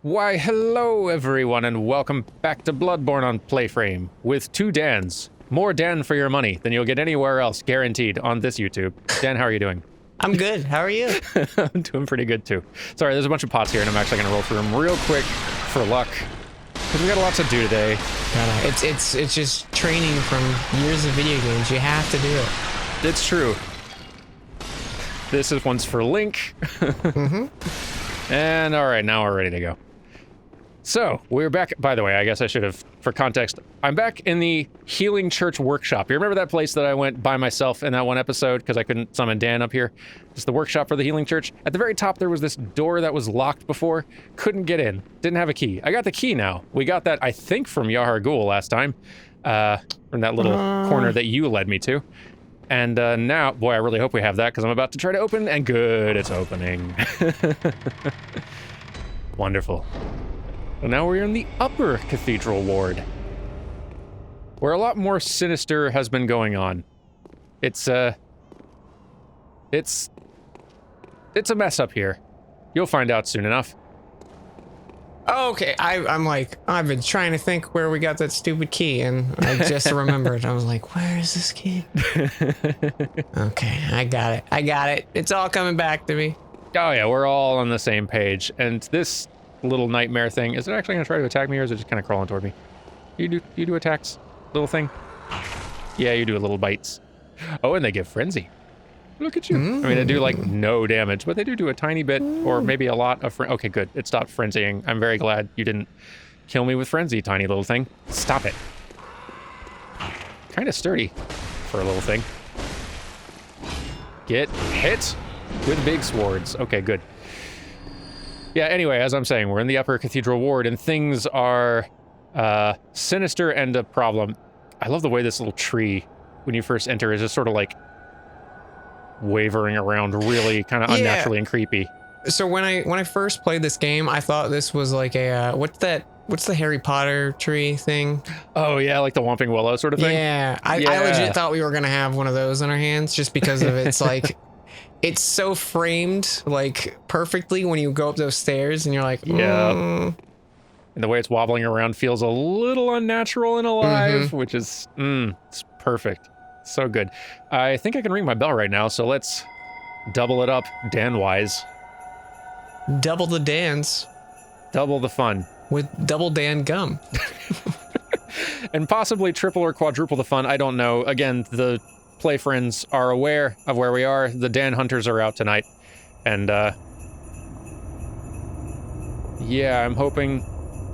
Why, hello everyone, and welcome back to Bloodborne on PlayFrame with two Dans. More Dan for your money than you'll get anywhere else, guaranteed, on this YouTube. Dan, how are you doing? I'm good. How are you? I'm doing pretty good, too. Sorry, there's a bunch of pots here, and I'm actually going to roll through them real quick for luck. Because we got a lot to do today. It's just training from years of video games. You have to do it. It's true. This is one's for Link. And all right, now we're ready to go. So, we're back. By the way, I guess I should have, for context, I'm back in the Healing Church workshop. You remember that place that I went by myself in that one episode because I couldn't summon Dan up here? It's the workshop for the Healing Church. At the very top, there was this door that was locked before. Couldn't get in. Didn't have a key. I got the key now. We got that, I think, from Yahar Ghul last time. From that little corner that you led me to. And now, boy, I really hope we have that because I'm about to try to open, and good, it's opening. Wonderful. So now we're in the upper cathedral ward, where a lot more sinister has been going on. It's a mess up here. You'll find out soon enough. Okay, I'm like, I've been trying to think where we got that stupid key, and I just remembered. I was like, where is this key? Okay, I got it. It's all coming back to me. Oh yeah, we're all on the same page. And this little nightmare thing, is it actually gonna try to attack me, or is it just kind of crawling toward me? You do attacks, little thing? Yeah, you do little bites. Oh, and they give frenzy. Look at you. I mean, they do like no damage, but they do a tiny bit, or maybe a lot of okay, good. It stopped frenzying. I'm very glad you didn't kill me with frenzy, tiny little thing. Stop it. Kind of sturdy for a little thing. Get hit with big swords. Okay, good. Yeah, anyway, as I'm saying, we're in the upper cathedral ward, and things are sinister and a problem. I love the way this little tree, when you first enter, is just sort of like wavering around really kind of unnaturally and creepy. So when I first played this game, I thought this was like a what's the Harry Potter tree thing? Oh yeah, like the Whomping Willow sort of thing. Yeah, I legit thought we were gonna have one of those in our hands just because of it's like it's so framed like perfectly when you go up those stairs and you're like, yeah. And the way it's wobbling around feels a little unnatural and alive, which is it's perfect. So good. I think I can ring my bell right now, so let's double it up Dan-wise. Double the Dans. Double the fun. With double Dan gum. And possibly triple or quadruple the fun, I don't know. Again, the play friends are aware of where we are. The Dan Hunters are out tonight. And, yeah, I'm hoping...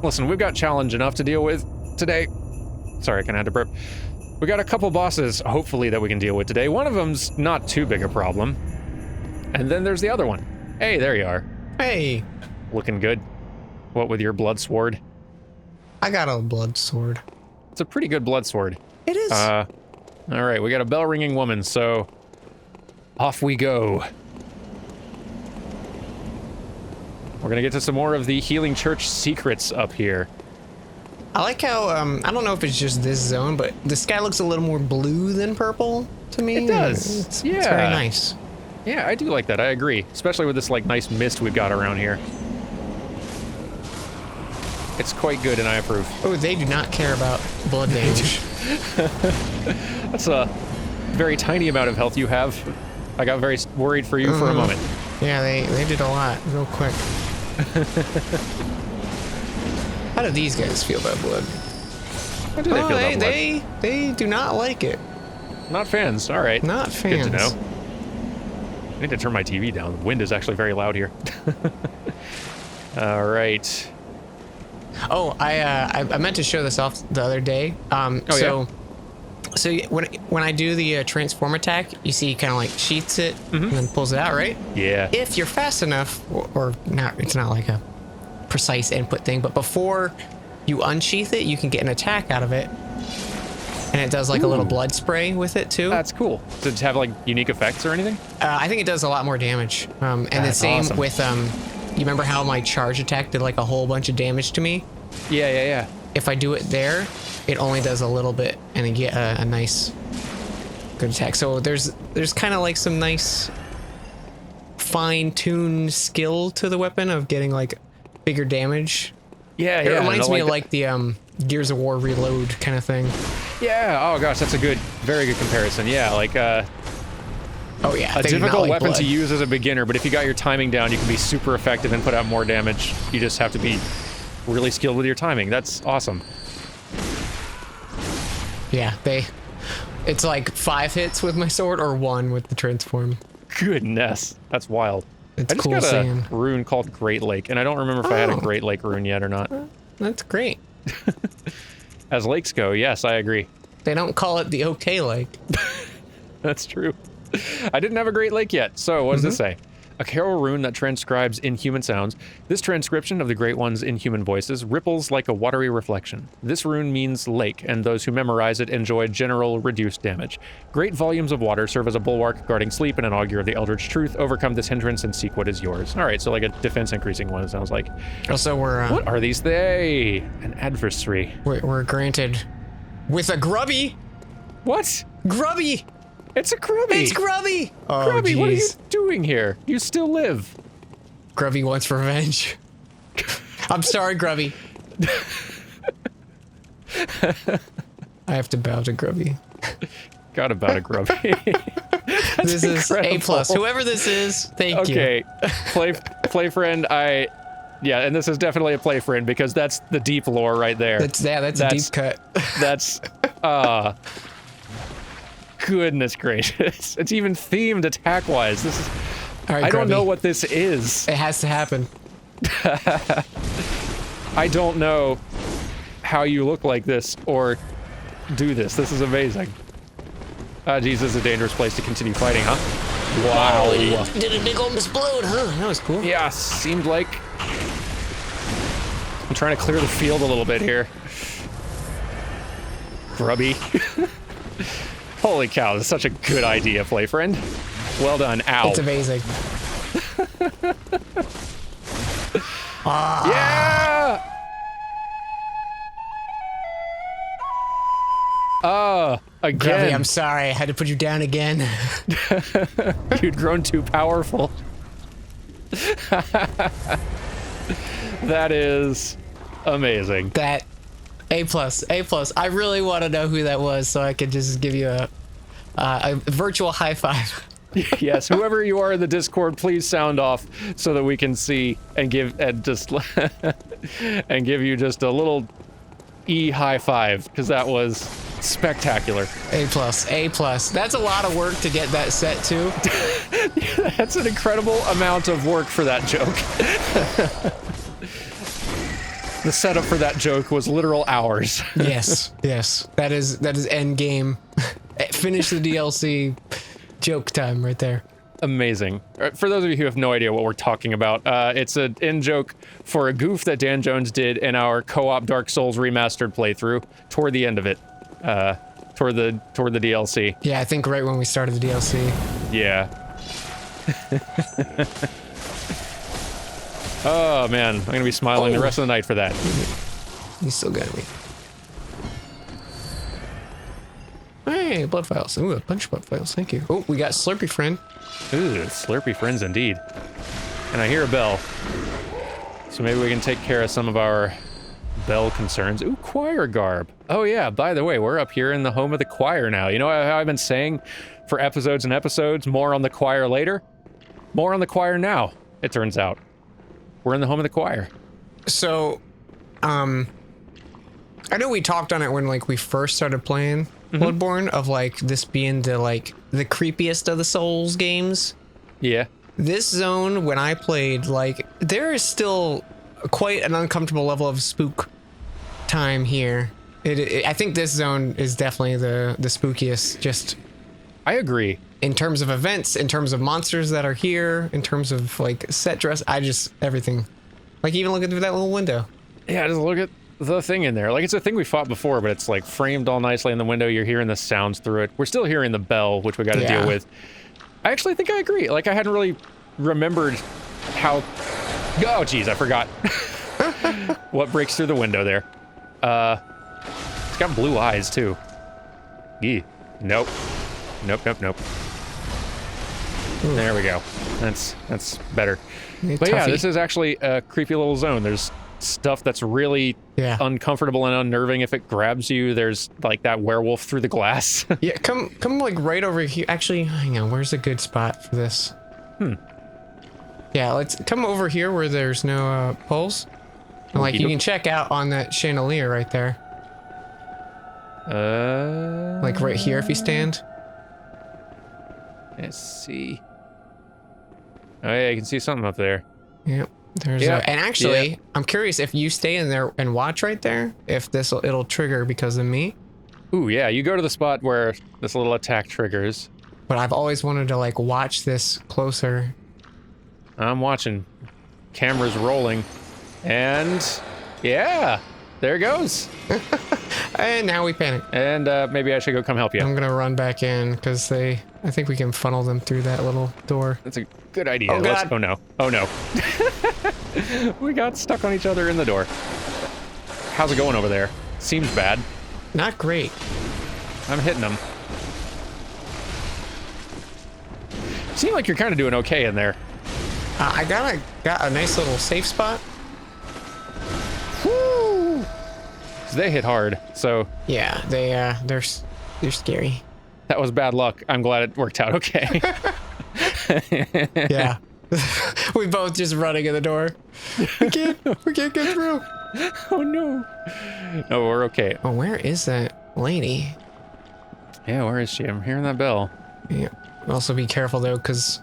Listen, we've got challenge enough to deal with today. Sorry, I kind of had to burp. We got a couple bosses, hopefully, that we can deal with today. One of them's not too big a problem. And then there's the other one. Hey, there you are. Hey. Looking good. What with your blood sword? I got a blood sword. It's a pretty good blood sword. It is. All right, we got a bell-ringing woman, so off we go. We're gonna get to some more of the Healing Church secrets up here. I like how, I don't know if it's just this zone, but the sky looks a little more blue than purple to me. It does. It's very nice. Yeah, I do like that. I agree. Especially with this, like, nice mist we've got around here. It's quite good, and I approve. Oh, they do not care about blood damage. That's a very tiny amount of health you have. I got very worried for you for a moment. Yeah, they did a lot real quick. How do these guys feel about blood? How do they feel about blood? They do not like it. Not fans. All right. Not fans. Good to know. I need to turn my TV down. The wind is actually very loud here. All right. Oh, I meant to show this off the other day. So when I do the transform attack, you see he kind of like sheaths it and then pulls it out, right? Yeah. If you're fast enough, or not, it's not like a precise input thing, but before you unsheath it, you can get an attack out of it. And it does like a little blood spray with it too. That's cool. Does it have like unique effects or anything? I think it does a lot more damage. And the same with, you remember how my charge attack did like a whole bunch of damage to me? Yeah. If I do it there, it only does a little bit and you get a nice good attack. So there's kind of like some nice fine-tuned skill to the weapon of getting like bigger damage. Yeah, It reminds me of like the Gears of War Reload kind of thing. Yeah. Oh gosh, that's a very good comparison. Yeah, like oh yeah, a difficult weapon to use as a beginner, but if you got your timing down, you can be super effective and put out more damage. You just have to be really skilled with your timing. That's awesome. Yeah, it's like 5 hits with my sword or 1 with the transform. Goodness, that's wild. It's I just cool got seeing. a rune called Great Lake, and I don't remember if I had a Great Lake rune yet or not. That's great. As lakes go, yes, I agree. They don't call it the OK Lake. That's true. I didn't have a Great Lake yet, so what does this say? A carol rune that transcribes inhuman sounds. This transcription of the Great One's inhuman voices ripples like a watery reflection. This rune means lake, and those who memorize it enjoy general reduced damage. Great volumes of water serve as a bulwark guarding sleep and an augur of the eldritch truth. Overcome this hindrance and seek what is yours. All right, so like a defense increasing one, it sounds like. Also, we're What are these? An adversary. we're granted with a Grubby. What? Grubby. It's a Grubby. It's Grubby. Oh, Grubby, what are you jeez. doing here? You still live. Grubby wants revenge. I'm sorry, Grubby. I have to bow to Grubby. Got about a Grubby. This is A+. Whoever this is, thank you. Okay, play friend. Yeah, and this is definitely a play friend because that's the deep lore right there. That's a deep cut. That's goodness gracious. It's even themed attack wise. This is. All right, I don't Grubby. know what this is. It has to happen. I don't know how you look like this or do this. This is amazing. Geez, this is a dangerous place to continue fighting, huh? Wow. Oh, did a big old explode, huh? That was cool. Yeah, seemed like. I'm trying to clear the field a little bit here. Grubby. Holy cow, this is such a good idea, play friend. Well done. Ow. It's amazing. Yeah! Again. Grubby, I'm sorry. I had to put you down again. You'd grown too powerful. That is amazing. That A+. I really want to know who that was so I could just give you a virtual high five. Yes, whoever you are in the Discord, please sound off so that we can see and give and give you just a little high five because that was spectacular. A+. That's a lot of work to get that set too. That's an incredible amount of work for that joke. The setup for that joke was literal hours. Yes. That is end game. Finish the DLC. Joke time right there. Amazing. For those of you who have no idea what we're talking about, it's an in-joke for a goof that Dan Jones did in our co-op Dark Souls remastered playthrough toward the end of it, toward the DLC. Yeah, I think right when we started the DLC. Yeah. Oh man, I'm gonna be smiling the rest of the night for that. You still got me. Hey, blood files. Ooh, a bunch of blood files. Thank you. Oh, we got Slurpy friend. Ooh, slurpy friends indeed. And I hear a bell. So maybe we can take care of some of our bell concerns. Ooh, choir garb. Oh yeah, by the way, we're up here in the home of the choir now. You know how I've been saying for episodes and episodes, more on the choir later? More on the choir now, it turns out. We're in the home of the choir. So, I know we talked on it when like we first started playing Bloodborne of like this being the creepiest of the Souls games. Yeah. This zone, when I played, like there is still quite an uncomfortable level of spook time here. I think this zone is definitely the spookiest. Just, I agree. In terms of events, in terms of monsters that are here, in terms of like set dress, everything. Like even looking through that little window. Yeah, just look at the thing in there. Like it's a thing we fought before, but it's like framed all nicely in the window. You're hearing the sounds through it. We're still hearing the bell, which we got to deal with. I actually think I agree. Like I hadn't really remembered how. Oh, geez, I forgot. What breaks through the window there? It's got blue eyes too. Yee. Nope. Nope. There we go. That's better. But yeah, this is actually a creepy little zone. There's stuff that's really uncomfortable and unnerving if it grabs you. There's like that werewolf through the glass. Yeah, come like right over here. Actually, hang on. Where's a good spot for this? Yeah, let's come over here where there's no poles. And, like you can check out on that chandelier right there. Like right here if you stand. Let's see. Oh yeah, you can see something up there. Yep. There's and actually, I'm curious if you stay in there and watch right there, if it'll trigger because of me. Ooh, yeah, you go to the spot where this little attack triggers. But I've always wanted to like watch this closer. I'm watching. Camera's rolling. And yeah, there it goes. And now we panic. And maybe I should come help you. I'm gonna run back in because I think we can funnel them through that little door. That's a good idea. Oh, God. Oh no. Oh no. We got stuck on each other in the door. How's it going over there? Seems bad. Not great. I'm hitting them. Seem like you're kind of doing okay in there. I got a nice little safe spot. Woo! They hit hard, so yeah, they're scary. That was bad luck. I'm glad it worked out okay. Yeah. We both just running in the door. We can't get through. Oh no. No, we're okay. Oh, where is that lady? Yeah, where is she? I'm hearing that bell. Yeah. Also be careful though, because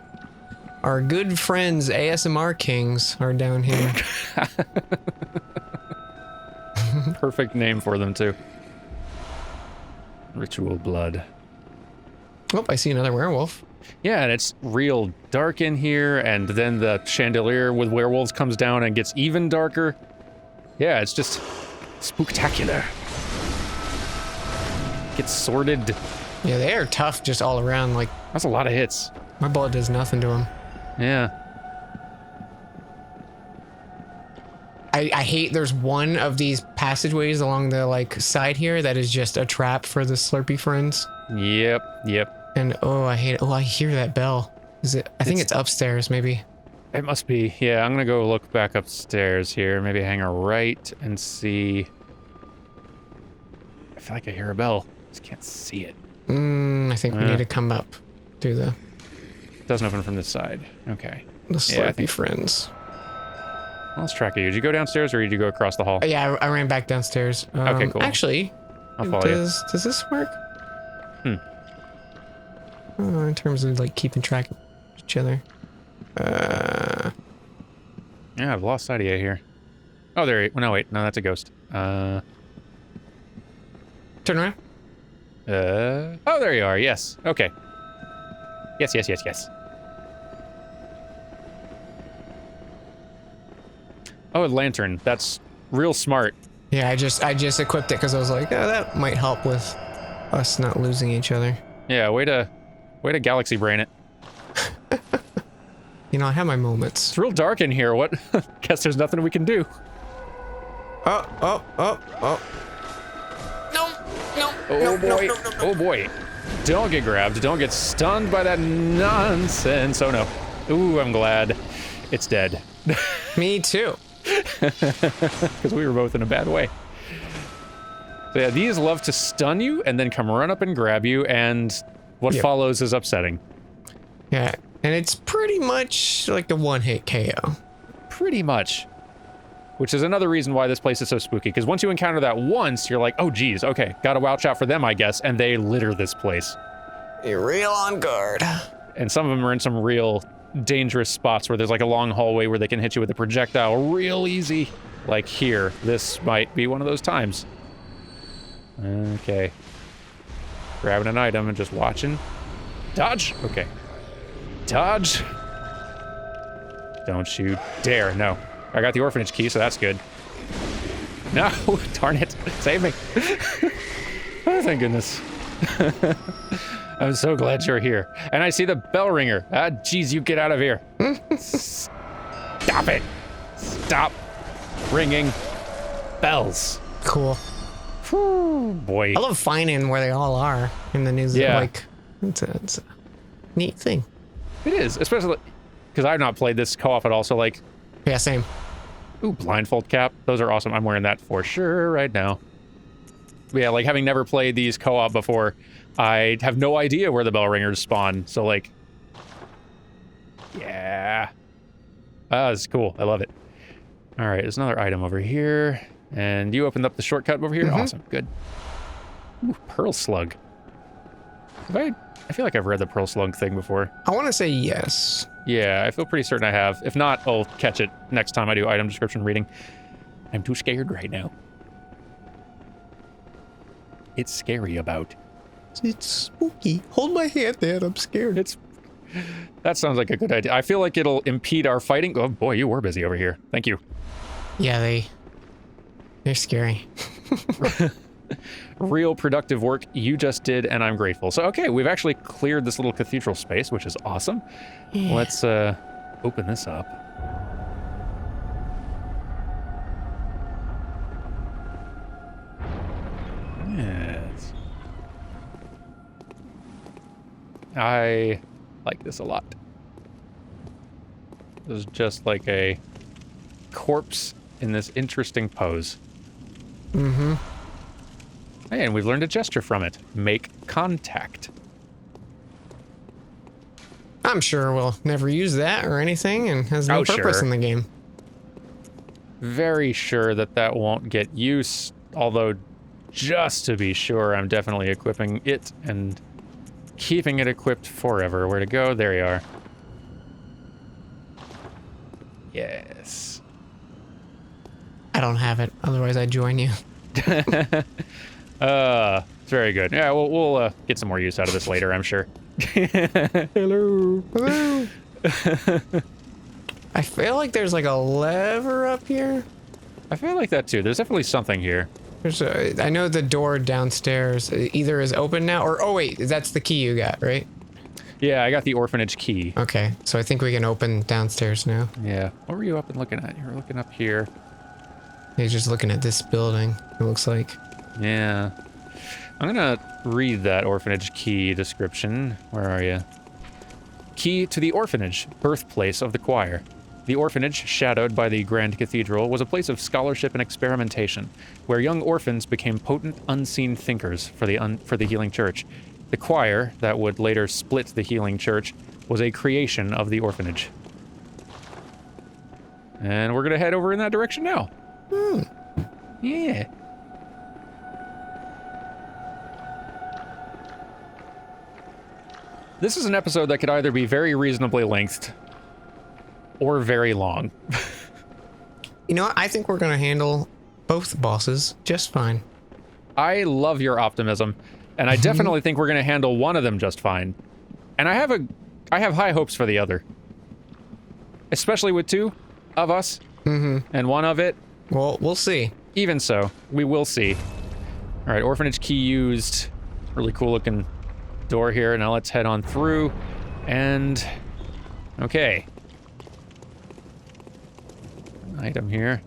our good friends ASMR Kings are down here. Perfect name for them too. Ritual blood. Oh, I see another werewolf. Yeah, and it's real dark in here, and then the chandelier with werewolves comes down and gets even darker. Yeah, it's just spooktacular. Gets sorted. Yeah, they are tough just all around. Like, that's a lot of hits. My bullet does nothing to them. Yeah. I hate there's one of these passageways along the like side here that is just a trap for the Slurpee friends. Yep. And oh, I hate it. Oh, I hear that bell. Is it? I think it's upstairs, maybe. It must be. Yeah, I'm gonna go look back upstairs here. Maybe hang a right and see. I feel like I hear a bell. Just can't see it. I think we need to come up through the. Doesn't open from this side. Okay. The Slurpee friends. Let's track you. Did you go downstairs or did you go across the hall? Yeah, I ran back downstairs. Okay, cool. Actually, I'll follow you. Does this work? In terms of like keeping track of each other. Yeah, I've lost sight of you here. Oh, there. No, wait. No, that's a ghost. Turn around. Oh, there you are. Yes. Okay. Yes. Oh, a lantern. That's real smart. Yeah, I just equipped it because I was like, oh, that might help with us not losing each other. Yeah, way to galaxy brain it. You know, I have my moments. It's real dark in here. What? Guess there's nothing we can do. Oh. No. Oh boy. Don't get grabbed. Don't get stunned by that nonsense. Oh no. Ooh, I'm glad it's dead. Me too. Because we were both in a bad way. So yeah, these love to stun you and then come run up and grab you, and what follows is upsetting. Yeah, and it's pretty much like the one-hit KO. Pretty much. Which is another reason why this place is so spooky, because once you encounter that once, you're like, oh geez, okay, gotta watch out for them, I guess, and they litter this place. You're real on guard. And some of them are in some real dangerous spots where there's like a long hallway where they can hit you with a projectile real easy. Like here, this might be one of those times. Okay. Grabbing an item and just watching. Dodge! Okay. Dodge! Don't you dare, no. I got the orphanage key, so that's good. No, darn it. Save me. Oh, thank goodness. I'm so glad you're here. And I see the bell ringer. Ah, geez, you get out of here. Stop it. Stop ringing bells. Cool. Whew, boy. I love finding where they all are in the news. Yeah. Like, it's a neat thing. It is, especially because I've not played this co-op at all, so like... Yeah, same. Ooh, blindfold cap. Those are awesome. I'm wearing that for sure right now. But yeah, like having never played these co-op before, I have no idea where the bell ringers spawn. So like, yeah. Ah, this is cool. I love it. All right, there's another item over here. And you opened up the shortcut over here? Awesome, good. Ooh, pearl slug. I feel like I've read the pearl slug thing before. I want to say yes. Yeah, I feel pretty certain I have. If not, I'll catch it next time I do item description reading. I'm too scared right now. It's scary about. It's spooky. Hold my hand, Dad. I'm scared. That sounds like a good idea. I feel like it'll impede our fighting. Oh boy, you were busy over here. Thank you. Yeah, they're scary. Real productive work you just did, and I'm grateful. So, okay, we've actually cleared this little cathedral space, which is awesome. Yeah. Let's open this up. Yes. I like this a lot. This is just like a corpse in this interesting pose. Mm-hmm. And we've learned a gesture from it. Make contact. I'm sure we'll never use that or anything and has no purpose in the game. Very sure that won't get use, although just to be sure, I'm definitely equipping it and keeping it equipped forever. Where to go? There you are. Yes. I don't have it, otherwise I'd join you. It's very good. Yeah, we'll get some more use out of this later, I'm sure. Hello. Hello. I feel like there's like a lever up here. I feel like that too. There's definitely something here. I know the door downstairs either is open now or... Oh, wait. That's the key you got, right? Yeah, I got the orphanage key. Okay, so I think we can open downstairs now. Yeah. What were you up and looking at? You were looking up here. He's just looking at this building, it looks like. Yeah. I'm gonna read that orphanage key description. Where are you? Key to the orphanage, birthplace of the choir. The orphanage, shadowed by the Grand Cathedral, was a place of scholarship and experimentation, where young orphans became potent, unseen thinkers for the Healing Church. The choir, that would later split the Healing Church, was a creation of the orphanage. And we're gonna head over in that direction now. Yeah. This is an episode that could either be very reasonably lengthed or very long. You know what? I think we're going to handle both bosses just fine. I love your optimism, and I definitely think we're going to handle one of them just fine. And I have high hopes for the other. Especially with two of us and one of it. Well, we'll see. Even so, we will see. All right, orphanage key used. Really cool looking door here. Now let's head on through. And okay. An item here.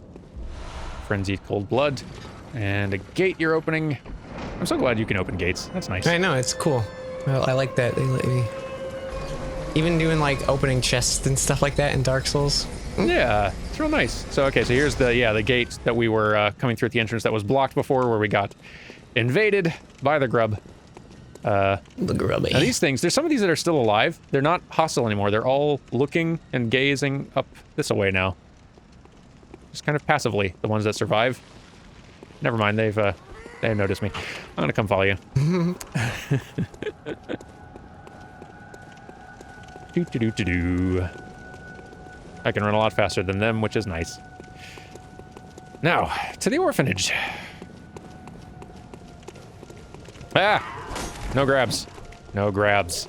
Frenzied cold blood. And a gate you're opening. I'm so glad you can open gates. That's nice. I know, it's cool. Well, I like that. They let me... Even doing like opening chests and stuff like that in Dark Souls. Yeah, it's real nice. So, okay, so here's the gate that we were coming through at the entrance that was blocked before, where we got invaded by the grub. The grubby. Now these things, there's some of these that are still alive. They're not hostile anymore. They're all looking and gazing up this way now. Just kind of passively, the ones that survive. Never mind, they have noticed me. I'm gonna come follow you. Do. I can run a lot faster than them, which is nice. Now, to the orphanage. Ah! No grabs. No grabs.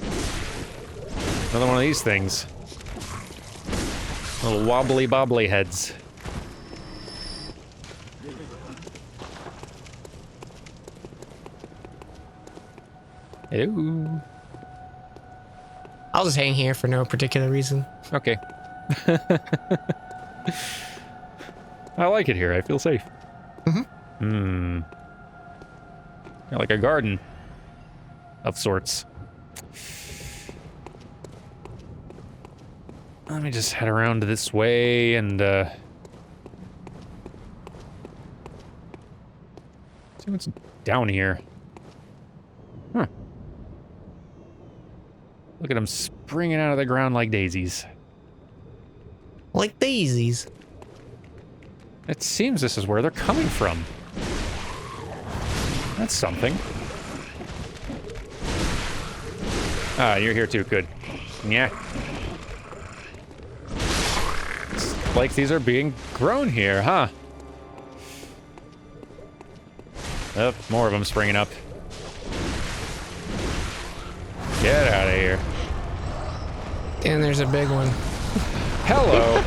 Another one of these things. Little wobbly bobbly heads. Hello. I'll just hang here for no particular reason. Okay. I like it here. I feel safe. Got like a garden of sorts. Let me just head around this way and, see what's down here. Huh. Look at them springing out of the ground like daisies. Like daisies. It seems this is where they're coming from. That's something. Ah, you're here too. Good. Yeah. It's like these are being grown here, huh? Oh, more of them springing up. Get out of here. And there's a big one. Hello.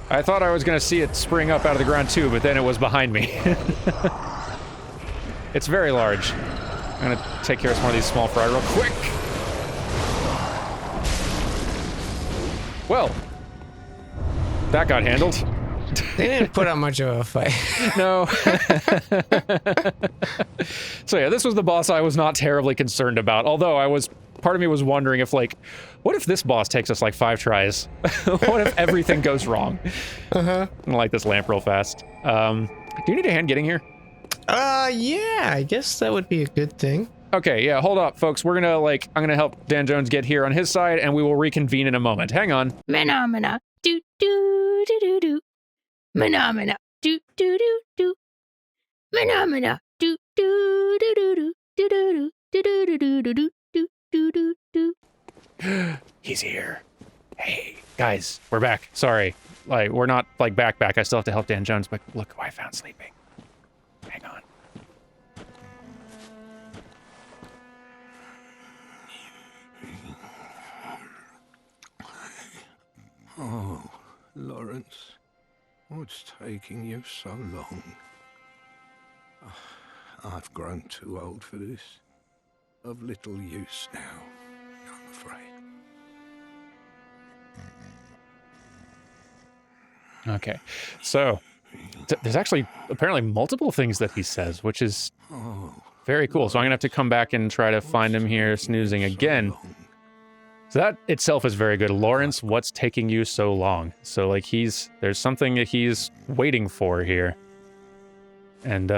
I thought I was going to see it spring up out of the ground too, but then it was behind me. It's very large. I'm going to take care of some of these small fry real quick. Well, that got handled. They didn't put up much of a fight. No. So yeah, this was the boss I was not terribly concerned about, although part of me was wondering if, like, what if this boss takes us like 5 tries? What if everything goes wrong? Uh-huh. I'm gonna light this lamp real fast. Do you need a hand getting here? Yeah, I guess that would be a good thing. Okay, yeah, hold up, folks. I'm gonna help Dan Jones get here on his side, and we will reconvene in a moment. Hang on. Phenomena. Do do do do do. Phenomena. Do do do do. Phenomena. Do do do do do do do do do do do do do do do. He's here. Hey, guys, we're back. Sorry. Like, we're not, like, back. I still have to help Dan Jones, but look who I found sleeping. Hang on. Oh, Lawrence, what's taking you so long? I've grown too old for this. Of little use now, I'm afraid. Okay, so there's actually apparently multiple things that he says, which is very cool. So I'm gonna have to come back and try to find him here snoozing again. So that itself is very good. Lawrence, what's taking you so long? So like there's something that he's waiting for here. And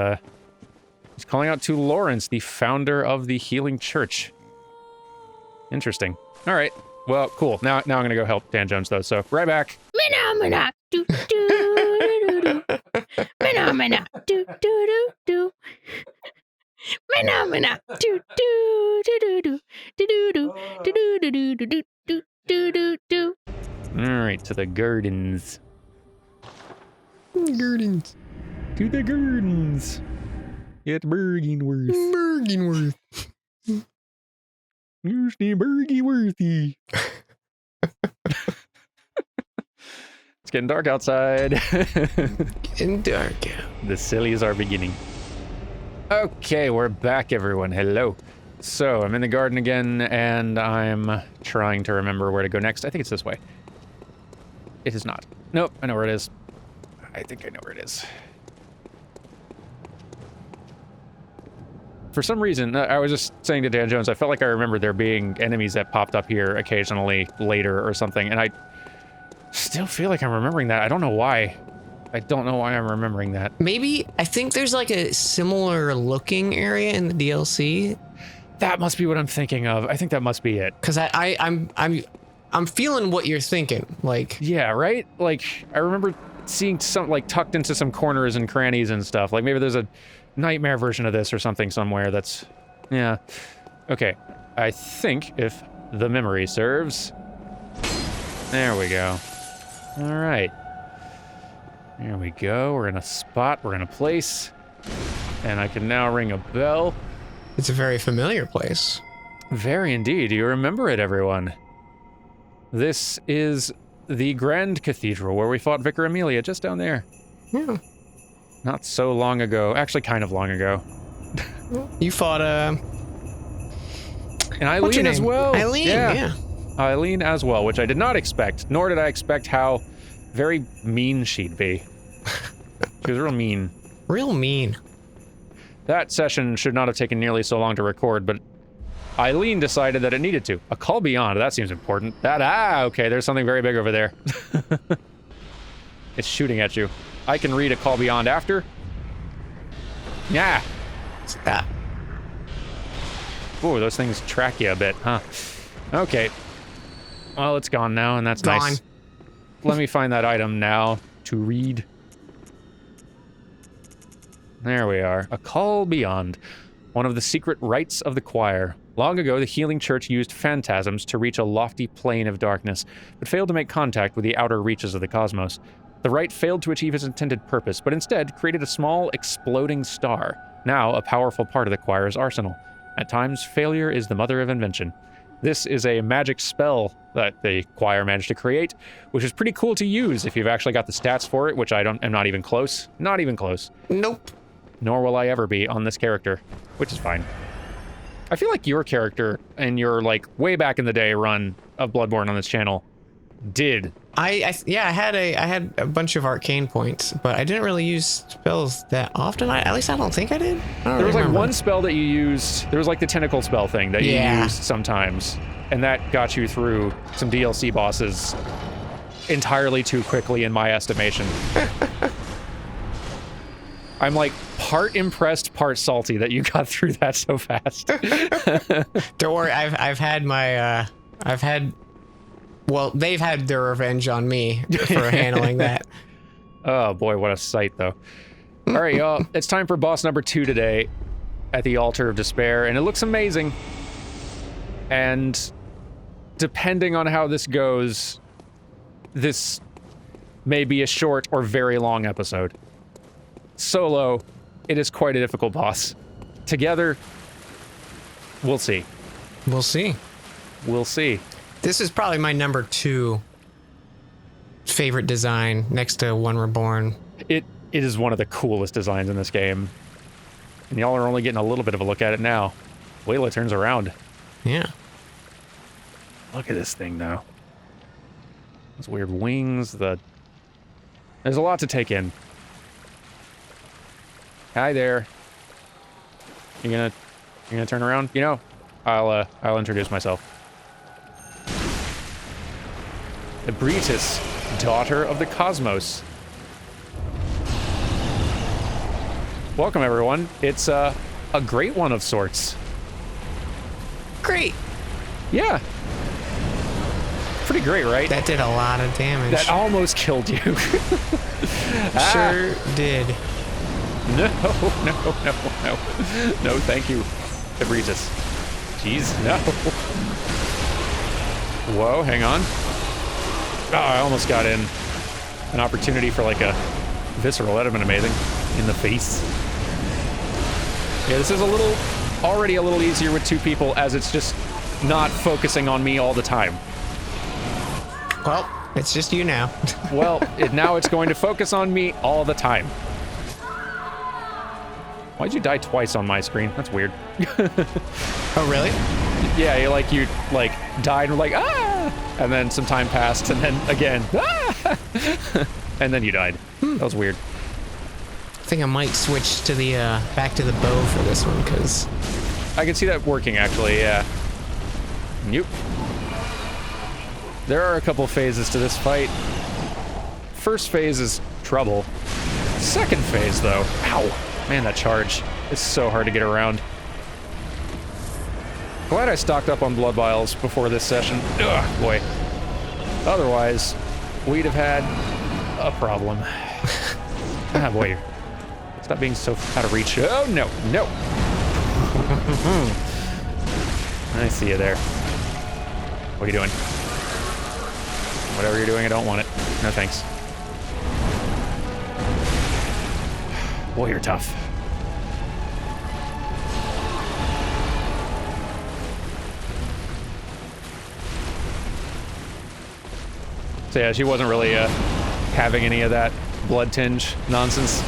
he's calling out to Lawrence, the founder of the Healing Church. Interesting. All right. Well, cool. Now I'm gonna go help Dan Jones though. So right back. Phenomena. Do do do do do. Phenomena. Do do do do. Phenomena. Do do do do do do do do do do do do do do do do. All right, to the gardens. Gardens. To the gardens. It's Bergenworth. Bergenworth. Here's the Bergenworthy. It's getting dark outside. Getting dark out. The sillies are beginning. Okay, we're back, everyone. Hello. So, I'm in the garden again, and I'm trying to remember where to go next. I think it's this way. It is not. Nope, I know where it is. I think I know where it is. For some reason, I was just saying to Dan Jones, I felt like I remember there being enemies that popped up here occasionally later or something, and I still feel like I'm remembering that. I don't know why. I don't know why I'm remembering that. Maybe, I think there's like a similar looking area in the DLC. That must be what I'm thinking of. I think that must be it. Cause I'm feeling what you're thinking. Like, yeah, right? Like, I remember seeing some, like, tucked into some corners and crannies and stuff. Like, maybe there's a nightmare version of this or something somewhere that's, yeah. Okay, I think if the memory serves. There we go. All right. There we go. We're in a spot. We're in a place. And I can now ring a bell. it's a very familiar place. Very indeed. You remember it, everyone. This is the Grand Cathedral where we fought Vicar Amelia, just down there. Yeah. Not so long ago. Actually, kind of long ago. You fought, And what's your Eileen as name? well. Eileen, yeah. Eileen as well, which I did not expect, nor did I expect how very mean she'd be. She was real mean. Real mean. That session should not have taken nearly so long to record, but Eileen decided that it needed to. A call beyond, that seems important. Okay, there's something very big over there. It's shooting at you. I can read a call beyond after. Yeah. Stop. Ooh, those things track you a bit, huh? Okay. Well, it's gone now, and that's nice. Let me find that item now to read. There we are. A call beyond. One of the secret rites of the choir. Long ago, the healing church used phantasms to reach a lofty plane of darkness, but failed to make contact with the outer reaches of the cosmos. The rite failed to achieve its intended purpose, but instead created a small, exploding star, now a powerful part of the choir's arsenal. At times, failure is the mother of invention. This is a magic spell that the choir managed to create, which is pretty cool to use if you've actually got the stats for it, which am not even close. Not even close. Nope. Nor will I ever be on this character, which is fine. I feel like your character in your, like, way back in the day run of Bloodborne on this channel did. I had a bunch of arcane points, but I didn't really use spells that often. At least I don't think I did. There was like one spell that you used. There was like the tentacle spell thing that you used sometimes, and that got you through some DLC bosses entirely too quickly, in my estimation. I'm like part impressed, part salty that you got through that so fast. Don't worry, well, they've had their revenge on me for handling that. Oh boy, what a sight though. All right, y'all, it's time for boss number 2 today at the Altar of Despair, and it looks amazing. And depending on how this goes, this may be a short or very long episode. Solo, it is quite a difficult boss. Together, we'll see. We'll see. We'll see. This is probably my number 2 favorite design next to One Reborn. It is one of the coolest designs in this game. And y'all are only getting a little bit of a look at it now. Wait till it turns around. Yeah. Look at this thing, though. Those weird wings, There's a lot to take in. Hi there. You gonna turn around? You know, I'll introduce myself. Ebrietas, daughter of the cosmos. Welcome, everyone. It's a great one of sorts. Great. Yeah. Pretty great, right? That did a lot of damage. That almost killed you. Sure did. No, thank you, Ebrietas. Jeez, no. Whoa, hang on. Oh, I almost got in an opportunity for like a visceral. That'd have been amazing. In the face. Yeah, this is already a little easier with 2 people, as it's just not focusing on me all the time. Well, it's just you now. Well, now it's going to focus on me all the time. Why'd you die twice on my screen? That's weird. Oh, really? Yeah, you died and were like, ah! And then some time passed, and then again, ah! And then you died. That was weird. I think I might switch to the back to the bow for this one, because I can see that working, actually, yeah. Nope. There are a couple phases to this fight. First phase is trouble. Second phase, though, ow. Man, that charge is so hard to get around. Glad I stocked up on blood vials before this session. Ugh, boy. Otherwise, we'd have had a problem. Ah, boy. Stop being so out of reach. Oh, no, no. I see you there. What are you doing? Whatever you're doing, I don't want it. No thanks. Boy, you're tough. So yeah, she wasn't really having any of that blood tinge nonsense.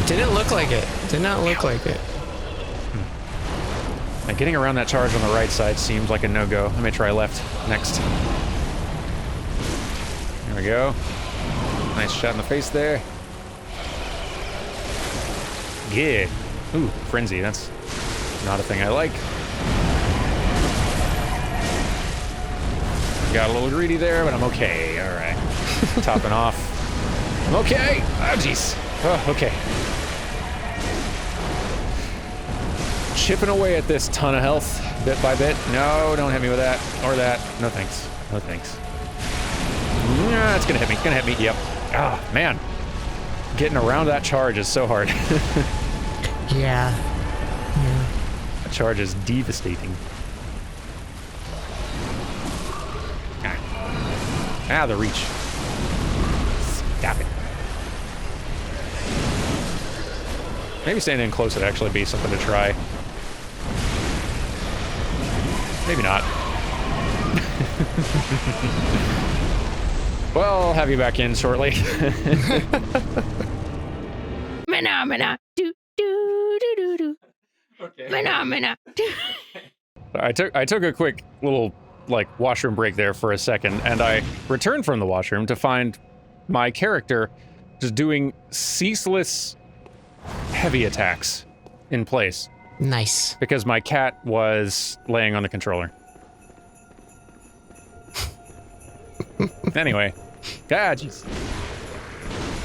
Didn't look like it. Did not look like it. Now, getting around that charge on the right side seems like a no-go. Let me try left next. There we go. Nice shot in the face there. Yeah. Ooh, frenzy. That's not a thing I like. Got a little greedy there, but I'm okay. All right. Topping off. I'm okay. Oh, jeez. Oh, okay. Chipping away at this ton of health, bit by bit. No, don't hit me with that or that. No thanks. No thanks. Yeah, it's gonna hit me. Gonna hit me. Yep. Ah, man. Getting around that charge is so hard. Yeah. That charge is devastating. Ah, the reach. Stop it. Maybe standing in close would actually be something to try. Maybe not. Well, I'll have you back in shortly. Phenomena. Do do do do do. Okay. Phenomena. I took a quick little washroom break there for a second, and I returned from the washroom to find my character just doing ceaseless heavy attacks in place. Nice. Because my cat was laying on the controller. Anyway. God, jeez.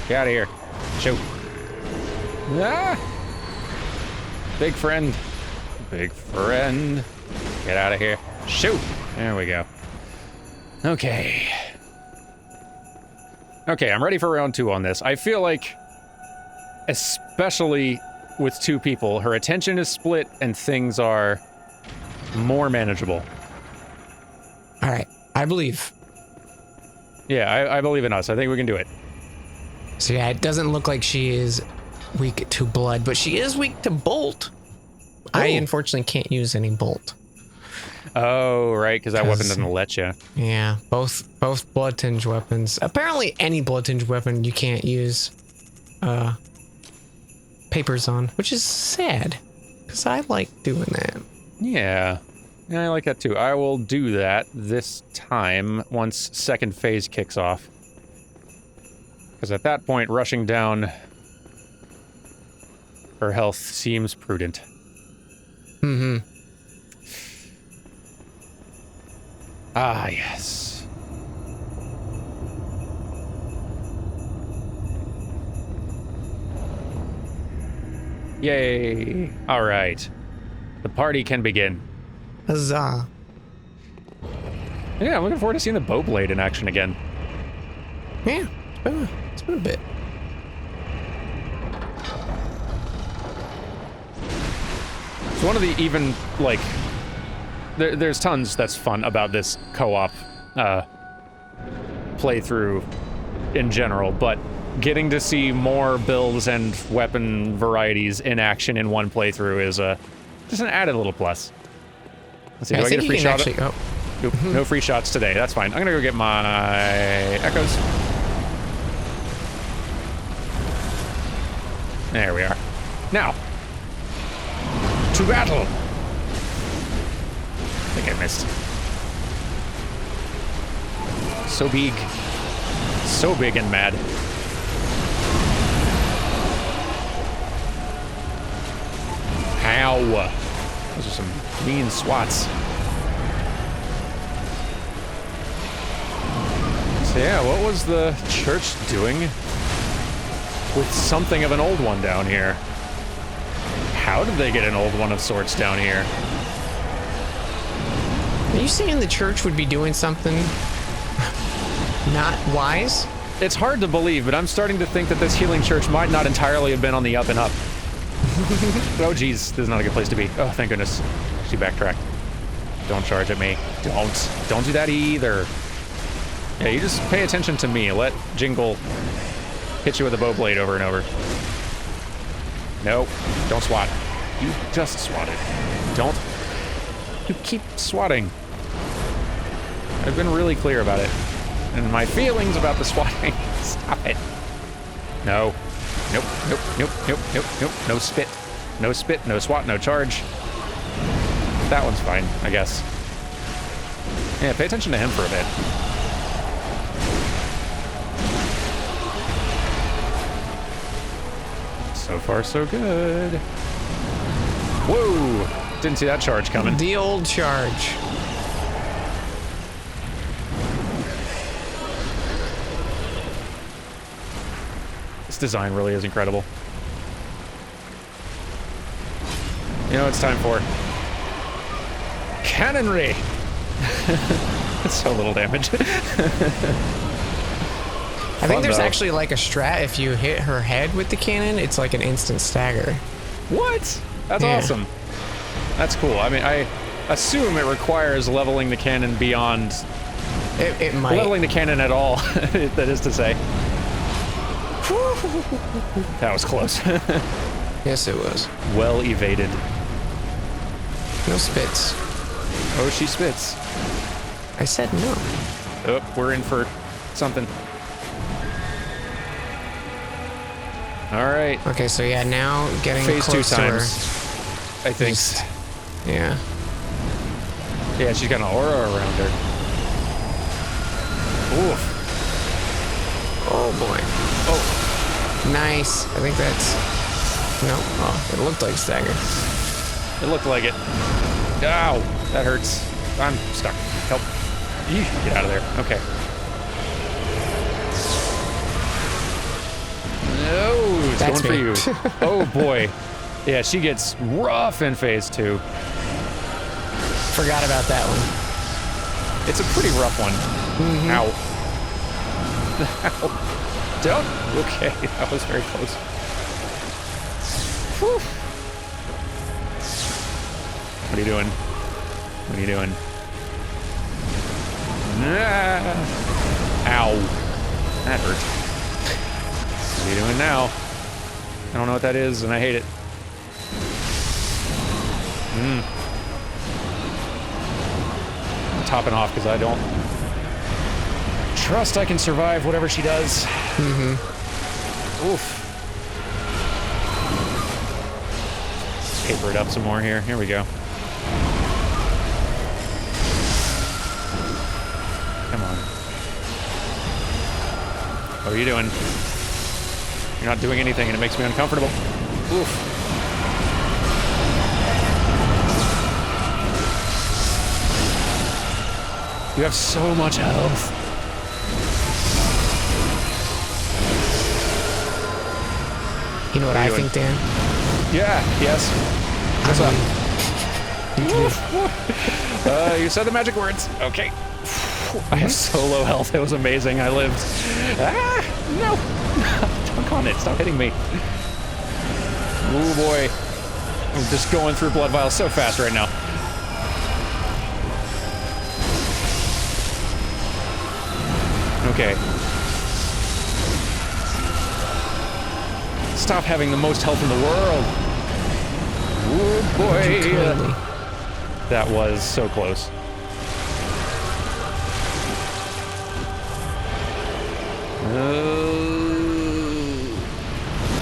Get out of here. Shoot. Ah! Big friend. Big friend. Get out of here. Shoot. There we go. Okay. Okay, I'm ready for round 2 on this. I feel like, especially with 2 people, her attention is split and things are more manageable. All right, I believe. Yeah, I believe in us. I think we can do it. So yeah, it doesn't look like she is weak to blood, but she is weak to bolt. I unfortunately can't use any bolt. Oh, right, because that weapon doesn't let you. Yeah, both blood tinge weapons. Apparently, any blood tinge weapon you can't use papers on, which is sad, because I like doing that. Yeah, I like that too. I will do that this time once second phase kicks off. Because at that point, rushing down her health seems prudent. Mm-hmm. Ah, yes. Yay. All right. The party can begin. Huzzah. Yeah, I'm looking forward to seeing the bow blade in action again. Yeah, it's been a bit. It's one of the even, there's tons that's fun about this co-op playthrough in general, but getting to see more builds and weapon varieties in action in one playthrough is just an added little plus. Let's see, do I get a free shot? Nope, no free shots today. That's fine. I'm gonna go get my echoes. There we are. Now, to battle. I think I missed. So big. So big and mad. Ow. Those are some mean swats. So yeah, what was the church doing with something of an old one down here? How did they get an old one of sorts down here? Are you saying the church would be doing something not wise? It's hard to believe, but I'm starting to think that this healing church might not entirely have been on the up and up. Oh geez, this is not a good place to be. Oh, thank goodness. She backtracked. Don't charge at me. Don't do that either. Yeah, you just pay attention to me. Let Jingle hit you with a bow blade over and over. No, don't swat. You just swatted. Don't. You keep swatting. I've been really clear about it. And my feelings about the swatting. Stop it. No. Nope, nope, nope, nope, nope, nope. No spit. No spit, no swat, no charge. That one's fine, I guess. Yeah, pay attention to him for a bit. So far, so good. Whoa! Didn't see that charge coming. The old charge. design really is incredible. You know what it's time for? Cannonry! That's so little damage. I think there's actually like a strat. If you hit her head with the cannon, it's like an instant stagger. What? That's awesome. That's cool. I mean, I assume it requires leveling the cannon beyond... It might. Leveling the cannon at all, that is to say. That was close. Yes, it was. Well evaded. No spits. Oh, she spits. I said no. Oh, we're in for something. All right. Okay, so yeah, now getting phase close 2 to her. times, I think. Yeah. Yeah, she's got an aura around her. Oof. Oh boy. Oh. Nice. I think that's... No. Oh, it looked like stagger. It looked like it. Ow, that hurts. I'm stuck. Help. Eesh, get out of there. Okay. No, it's That's going for you. Oh boy. Yeah, she gets rough in phase 2. Forgot about that one. It's a pretty rough one. Mm-hmm. Ow. Ow. Don't. Okay, that was very close. Whew. What are you doing? What are you doing? Ow. That hurt. What are you doing now? I don't know what that is, and I hate it. I'm topping off because I don't trust I can survive whatever she does. Mm-hmm. Oof. Paper it up some more here. Here we go. Come on. What are you doing? You're not doing anything and it makes me uncomfortable. Oof. You have so much health. You know what I think, Dan? Yeah, yes. What's up? You said the magic words. Okay. I have so low health. It was amazing. I lived. Ah, no. Dunk on it. Stop hitting me. Oh boy. I'm just going through blood vials so fast right now. Okay. Stop having the most health in the world. Oh boy. That was so close.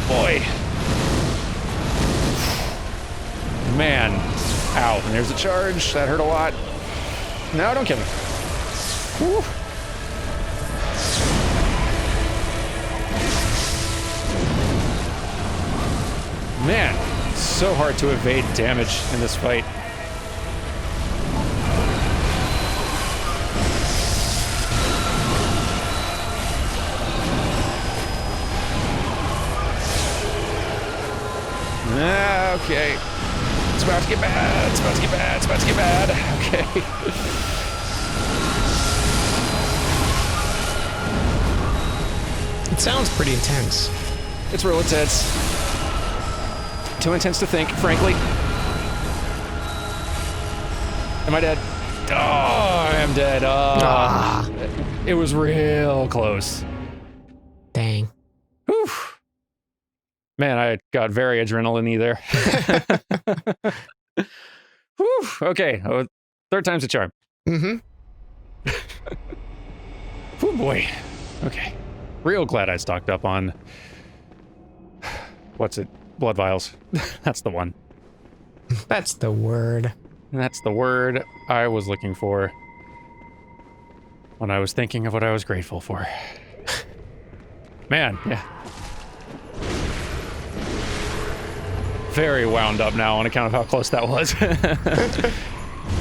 Boy. Man. Ow. And there's a charge. That hurt a lot. No, don't kill me. Whew. Man, so hard to evade damage in this fight. Okay. It's about to get bad. It's about to get bad. It's about to get bad. Okay. It sounds pretty intense. It's real intense. Too intense to think, frankly. Am I dead? Oh, I am dead. It was real close. Dang. Whew. Man, I got very adrenaline-y there. Whew. Okay, third time's a charm. Mm-hmm. Oh boy. Okay. Real glad I stocked up on... What's it? Blood vials. That's the one. That's the word. That's the word I was looking for when I was thinking of what I was grateful for. Man, yeah. Very wound up now on account of how close that was.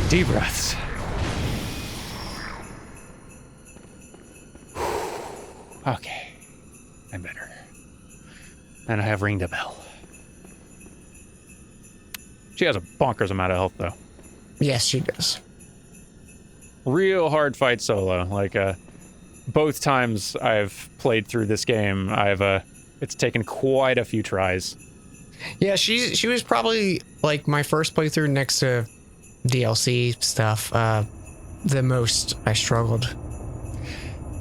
Deep breaths. Okay. I'm better. And I have ringed a bell. She has a bonkers amount of health, though. Yes, she does. Real hard fight solo. Like, both times I've played through this game, it's taken quite a few tries. Yeah, she was probably, like, my first playthrough next to DLC stuff, the most I struggled.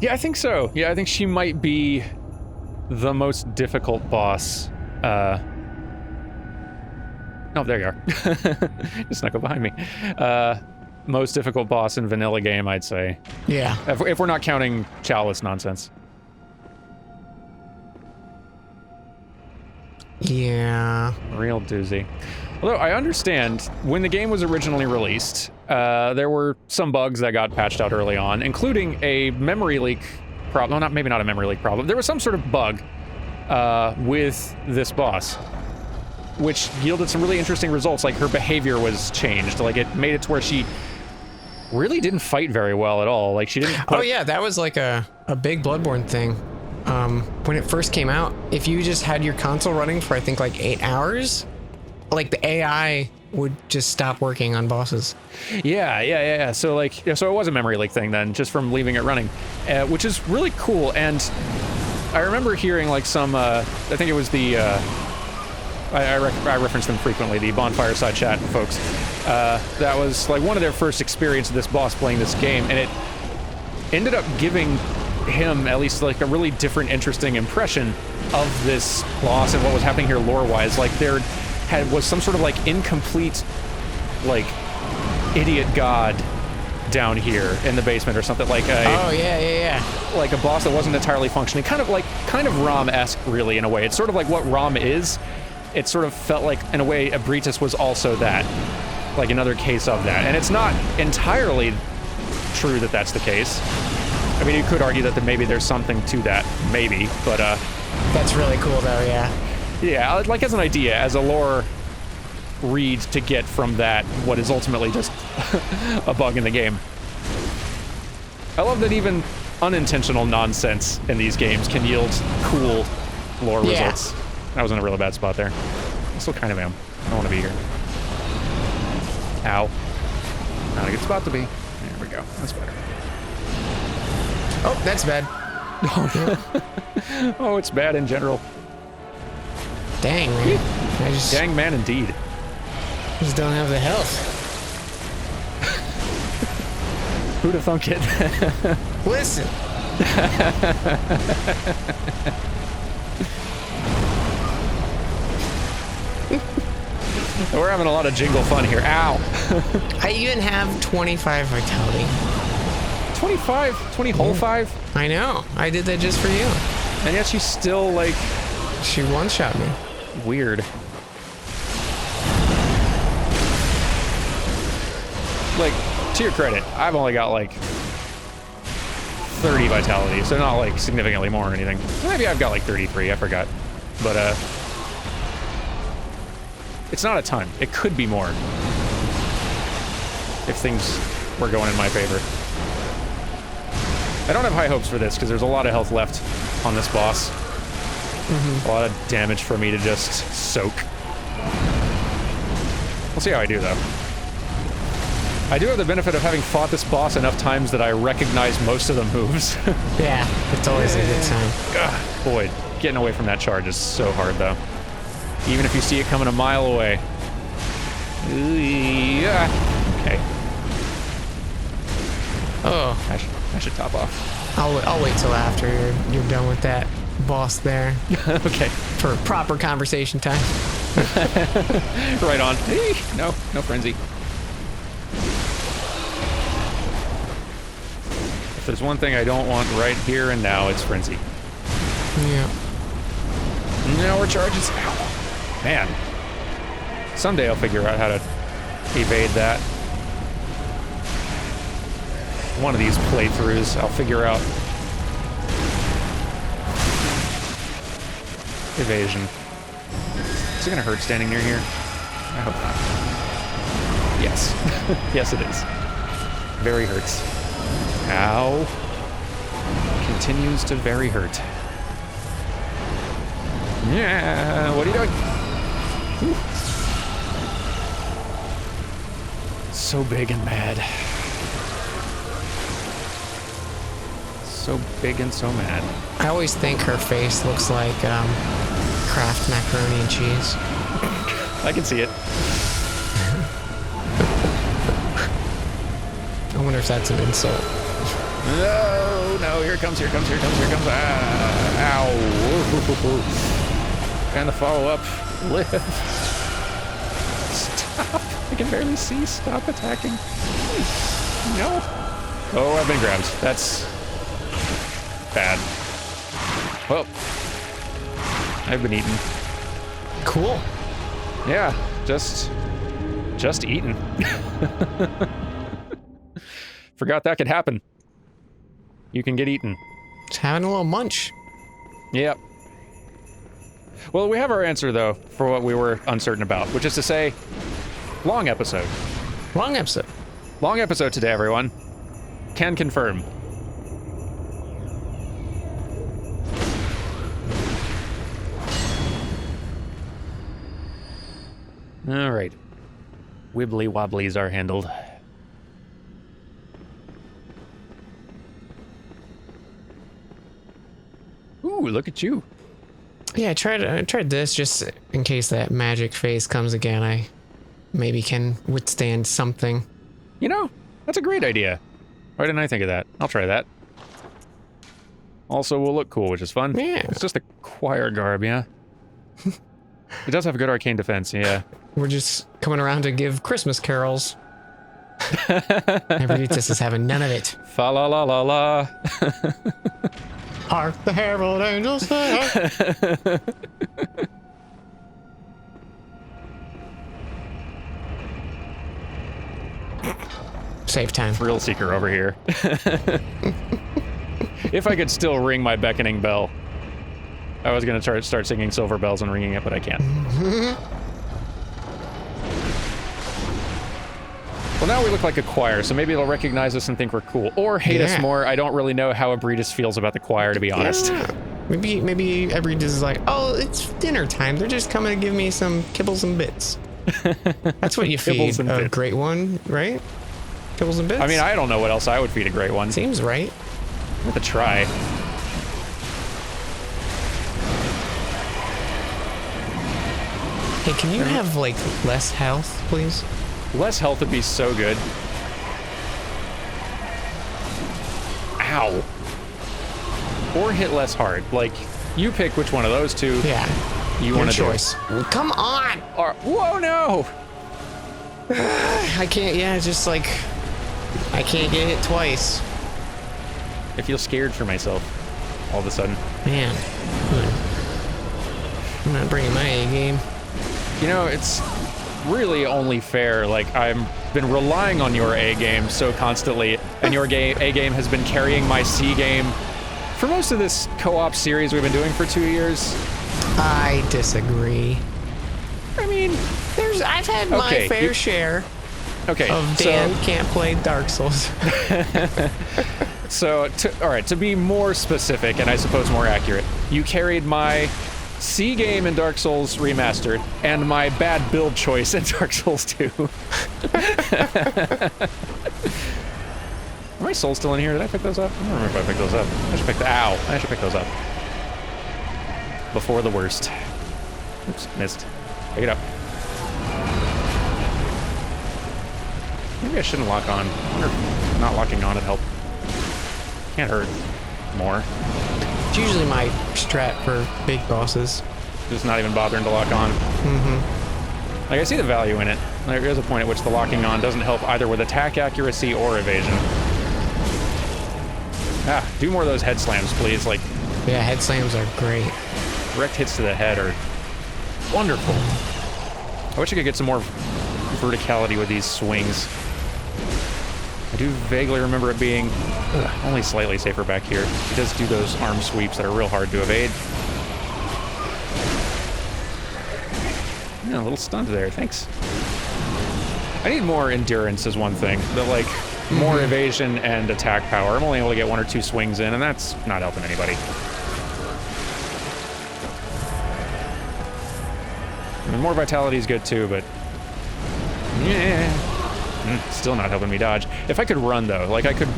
Yeah, I think so. Yeah, I think she might be the most difficult boss. Oh, there you are. Just snuck up behind me. Most difficult boss in vanilla game, I'd say. Yeah. If we're not counting chalice nonsense. Yeah. Real doozy. Although I understand, when the game was originally released, there were some bugs that got patched out early on, including a memory leak problem. No, maybe not a memory leak problem. There was some sort of bug with this boss, which yielded some really interesting results. Like, her behavior was changed. Like, it made it to where she really didn't fight very well at all. Like, she didn't... Oh, yeah, that was like a big Bloodborne thing. When it first came out, if you just had your console running for, I think, like 8 hours, like, the AI would just stop working on bosses. Yeah. So, like, so it was a memory leak thing then, just from leaving it running, which is really cool. And I remember hearing, like, some, I think it was the, I reference them frequently, the Bonfire Side Chat folks. That was, like, one of their first experience of this boss playing this game, and it ended up giving him at least, like, a really different, interesting impression of this boss and what was happening here lore-wise. Like, there was some sort of, like, incomplete, like, idiot god down here in the basement or something, like a... Oh, yeah. Like a boss that wasn't entirely functioning. Kind of Rom-esque, really, in a way. It's sort of like what Rom is. It sort of felt like, in a way, Ebrietas was also that. Like, another case of that. And it's not entirely true that that's the case. I mean, you could argue that maybe there's something to that, maybe, but, That's really cool, though, yeah. Yeah, like, as an idea, as a lore read to get from that what is ultimately just a bug in the game. I love that even unintentional nonsense in these games can yield cool lore results. I was in a really bad spot there. I still kind of am. I don't want to be here. Ow. Not a good spot to be. There we go. That's better. Oh, that's bad. Oh, it's bad in general. Dang, man. Dang, man, indeed. Just don't have the health. Who'd have thunk it? Listen. We're having a lot of jingle fun here. Ow. I even have 25 vitality. 25? 20 whole 5? I know. I did that just for you. And yet she's still, like... She one-shot me. Weird. Like, to your credit, I've only got, like, 30 vitality, so not, like, significantly more or anything. Maybe I've got, like, 33, I forgot. But, it's not a ton. It could be more. If things were going in my favor. I don't have high hopes for this, because there's a lot of health left on this boss. A lot of damage for me to just soak. We'll see how I do, though. I do have the benefit of having fought this boss enough times that I recognize most of the moves. Yeah, it's always a good time. God, boy, getting away from that charge is so hard, though. Even if you see it coming a mile away. Yeah. Okay. Oh, I should top off. I'll wait till after you're done with that boss there. Okay. For proper conversation time. Right on. No frenzy. If there's one thing I don't want right here and now, it's frenzy. Yeah. No more charges. Ow. Man. Someday I'll figure out how to evade that. One of these playthroughs, I'll figure out evasion. Is it gonna hurt standing near here? I hope not. Yes. Yes, it is. Very hurts. Ow. Continues to very hurt. Yeah, what are you doing? Ooh. So big and mad. So big and so mad. I always think her face looks like Kraft macaroni and cheese. I can see it. I wonder if that's an insult. No, here it comes. Ah, ow. And the follow-up. Lift. Stop. I can barely see. Stop attacking. No. Oh, I've been grabbed. That's bad. Well, I've been eaten. Cool. Yeah, just eaten. Forgot that could happen. You can get eaten. Just having a little munch. Yep. Well, we have our answer, though, for what we were uncertain about, which is to say, long episode. Long episode. Long episode today, everyone. Can confirm. All right. Wibbly wobblies are handled. Ooh, look at you. Yeah, I tried this just in case that magic phase comes again. I maybe can withstand something. You know, that's a great idea. Why didn't I think of that? I'll try that. Also, will look cool, which is fun. Yeah. It's just a choir garb, yeah. It does have a good arcane defense, yeah. We're just coming around to give Christmas carols. Ebrietas is having none of it. Fa la la la la. Hark the herald angels sing. Save time. Thrill seeker over here. If I could still ring my beckoning bell. I was gonna start singing Silver Bells and ringing it, but I can't. Well, now we look like a choir, so maybe it'll recognize us and think we're cool. Or hate us more. I don't really know how Ebrietas feels about the choir, to be honest. Yeah. Maybe Ebrietas is like, oh, it's dinner time. They're just coming to give me some kibbles and bits. That's what you feed a great one, right? Kibbles and bits? I mean, I don't know what else I would feed a great one. Seems right. Worth a try. Hey, can you have, like, less health, please? Less health would be so good. Ow. Or hit less hard. Like, you pick which one of those two. Yeah. You want to choice. Come on! Or, whoa, no! I can't, yeah, just like, I can't get hit twice. I feel scared for myself all of a sudden. Man. I'm not bringing my A game. You know, it's really only fair. Like, I've been relying on your A game so constantly, and your A game has been carrying my C game for most of this co-op series we've been doing for 2 years. I disagree. I mean, I've had my fair share of Dan can't play Dark Souls. So, all right, to be more specific and I suppose more accurate, you carried my C game in Dark Souls Remastered and my bad build choice in Dark Souls 2. Are my souls still in here? Did I pick those up? I don't remember if I picked those up. I should pick those up. Before the worst. Oops, missed. Pick it up. Maybe I shouldn't lock on. I wonder if not locking on would help. Can't hurt more. It's usually my strat for big bosses. Just not even bothering to lock on. Mm-hmm. Like, I see the value in it. There is a point at which the locking on doesn't help either with attack accuracy or evasion. Ah, do more of those head slams, please. Like, yeah, head slams are great. Direct hits to the head are wonderful. I wish I could get some more verticality with these swings. I do vaguely remember it being only slightly safer back here. He does do those arm sweeps that are real hard to evade. Yeah, a little stunned there, thanks. I need more endurance is one thing, but like more evasion and attack power. I'm only able to get 1 or 2 swings in, and that's not helping anybody. And more vitality is good too, but yeah, still not helping me dodge. If I could run though, like I could,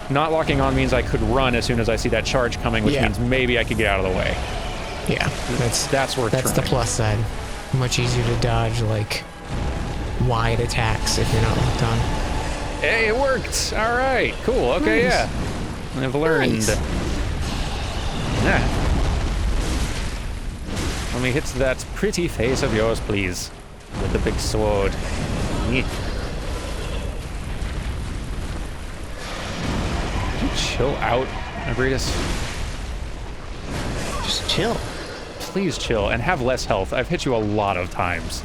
not locking on means I could run as soon as I see that charge coming, which means maybe I could get out of the way. Yeah, that's worth trying. That's the plus side. Much easier to dodge like wide attacks if you're not locked on. Hey, it worked. All right, cool. Okay, nice. Yeah, I've learned. Nice. Yeah. Let me hit that pretty face of yours, please, with the big sword. Neat. Could you chill out, Ebrietas? Just chill. Please chill and have less health. I've hit you a lot of times.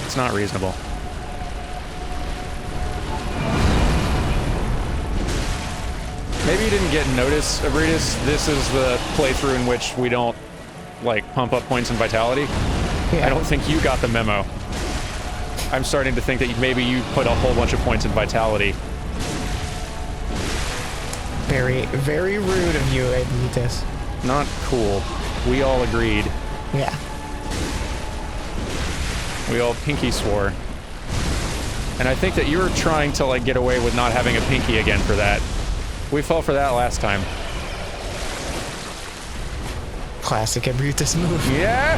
It's not reasonable. Maybe you didn't get notice, Ebrietas. This is the playthrough in which we don't, like, pump up points in vitality. Yeah. I don't think you got the memo. I'm starting to think that maybe you put a whole bunch of points in vitality. Very, very rude of you, Ebrietas. Not cool. We all agreed. Yeah. We all pinky swore. And I think that you were trying to, like, get away with not having a pinky again for that. We fell for that last time. Classic Ebrietas move. Yeah!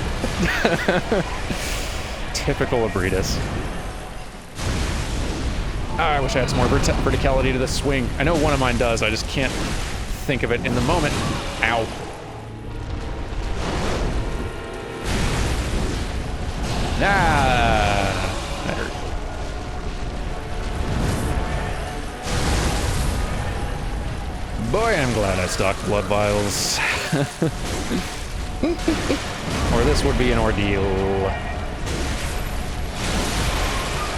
Typical Ebrietas. I wish I had some more verticality to this swing. I know one of mine does, I just can't think of it in the moment. Ow. Ah, that hurt. Boy, I'm glad I stocked blood vials. Or this would be an ordeal.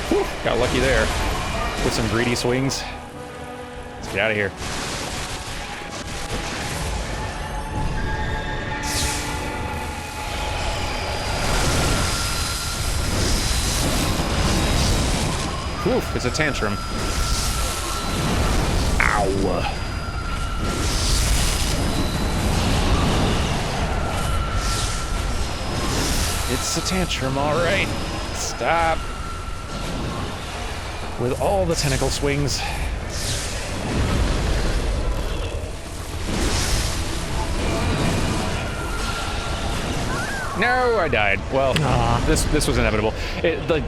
Whew, got lucky there. With some greedy swings. Let's get out of here. Oof, it's a tantrum. Ow. It's a tantrum, all right. Stop. With all the tentacle swings. No, I died. Well, this was inevitable.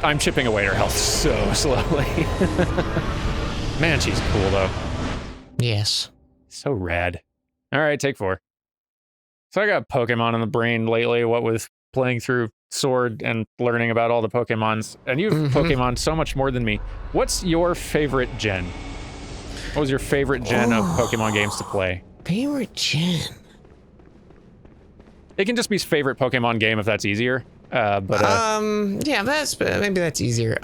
I'm chipping away at her health so slowly. Man, she's cool, though. Yes. So rad. All right, take 4. So I got Pokemon in the brain lately, what with playing through Sword and learning about all the Pokemons. And you've Pokemon so much more than me. What's your favorite gen? What was your favorite gen of Pokemon games to play? Favorite gen? It can just be favorite Pokemon game if that's easier. Yeah, maybe that's easier.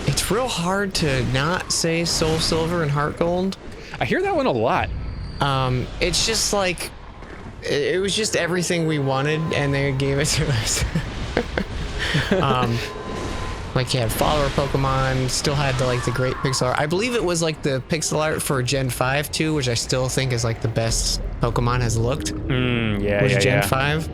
It's real hard to not say Soul Silver and Heart Gold. I hear that one a lot. It's just like it was just everything we wanted, and they gave it to us. Like you had follower Pokemon, still had the great pixel art. I believe it was like the pixel art for Gen 5 too, which I still think is like the best Pokemon has looked. Gen 5.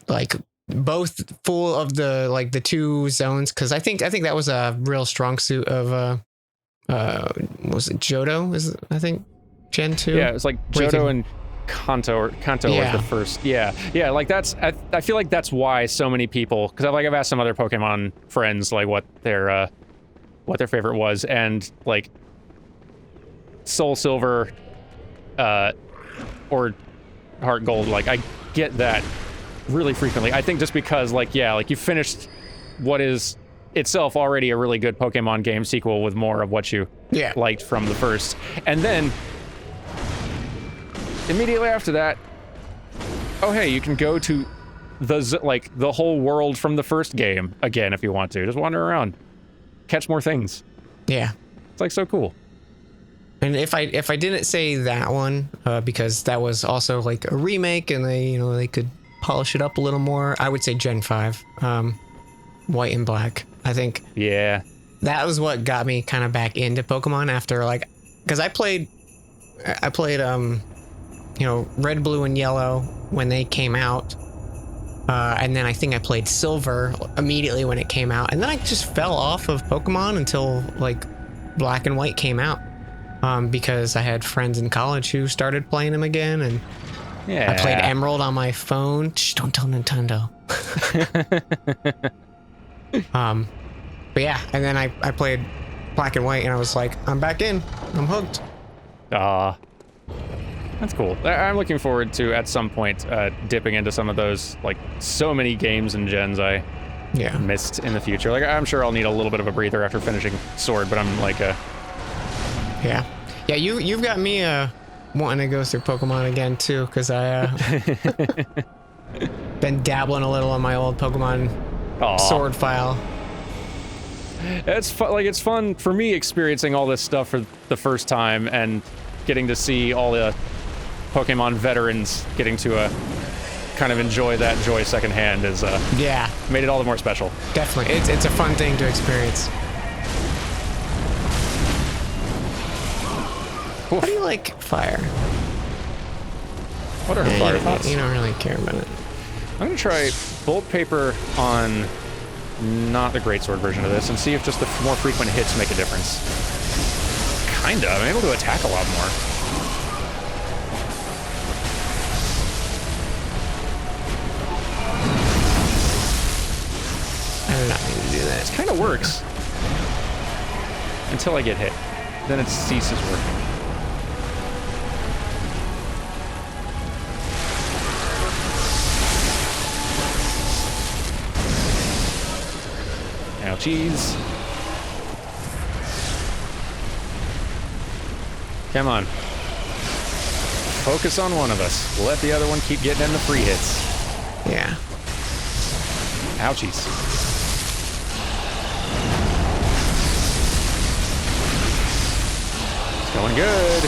Like both full of the 2 zones, because I think that was a real strong suit of was it Johto? I think Gen 2. Yeah, it was like Johto and Kanto was the first. Yeah, like that's I feel like that's why so many people, because I've asked some other Pokemon friends like what their favorite was, and like Soul Silver or Heart Gold, like I get that really frequently. I think just because you finished what is itself already a really good Pokemon game sequel with more of what you liked from the first, and then immediately after that, oh hey, you can go to the whole world from the first game again if you want to. Just wander around, catch more things. Yeah, it's so cool. And if I didn't say that one because that was also like a remake and they could polish it up a little more, I would say Gen 5, White and Black. I think that was what got me kind of back into Pokemon after because I played Red, Blue, and Yellow when they came out. And then I think I played Silver immediately when it came out. And then I just fell off of Pokemon until like Black and White came out. Because I had friends in college who started playing them again. And I played Emerald on my phone. Shh, don't tell Nintendo. But yeah, and then I played Black and White and I was like, I'm back in. I'm hooked. That's cool. I'm looking forward to, at some point, dipping into some of those, like, so many games and gens I missed in the future. Like, I'm sure I'll need a little bit of a breather after finishing Sword, but I'm like Yeah, you've got me, wanting to go through Pokemon again, too, because I, been dabbling a little on my old Pokemon Sword file. It's fun for me experiencing all this stuff for the first time and getting to see all the Pokemon veterans getting to kind of enjoy that joy secondhand is made it all the more special. Definitely, it's a fun thing to experience. How do you like fire? What are her fire thoughts? You don't really care about it. I'm gonna try Bolt Paper on not the Greatsword version of this and see if just the more frequent hits make a difference. Kinda. I'm able to attack a lot more. I do not need to do that. It kind of works. Until I get hit. Then it ceases working. Ouchies. Come on. Focus on one of us. Let the other one keep getting in the free hits. Yeah. Ouchies. It's going good.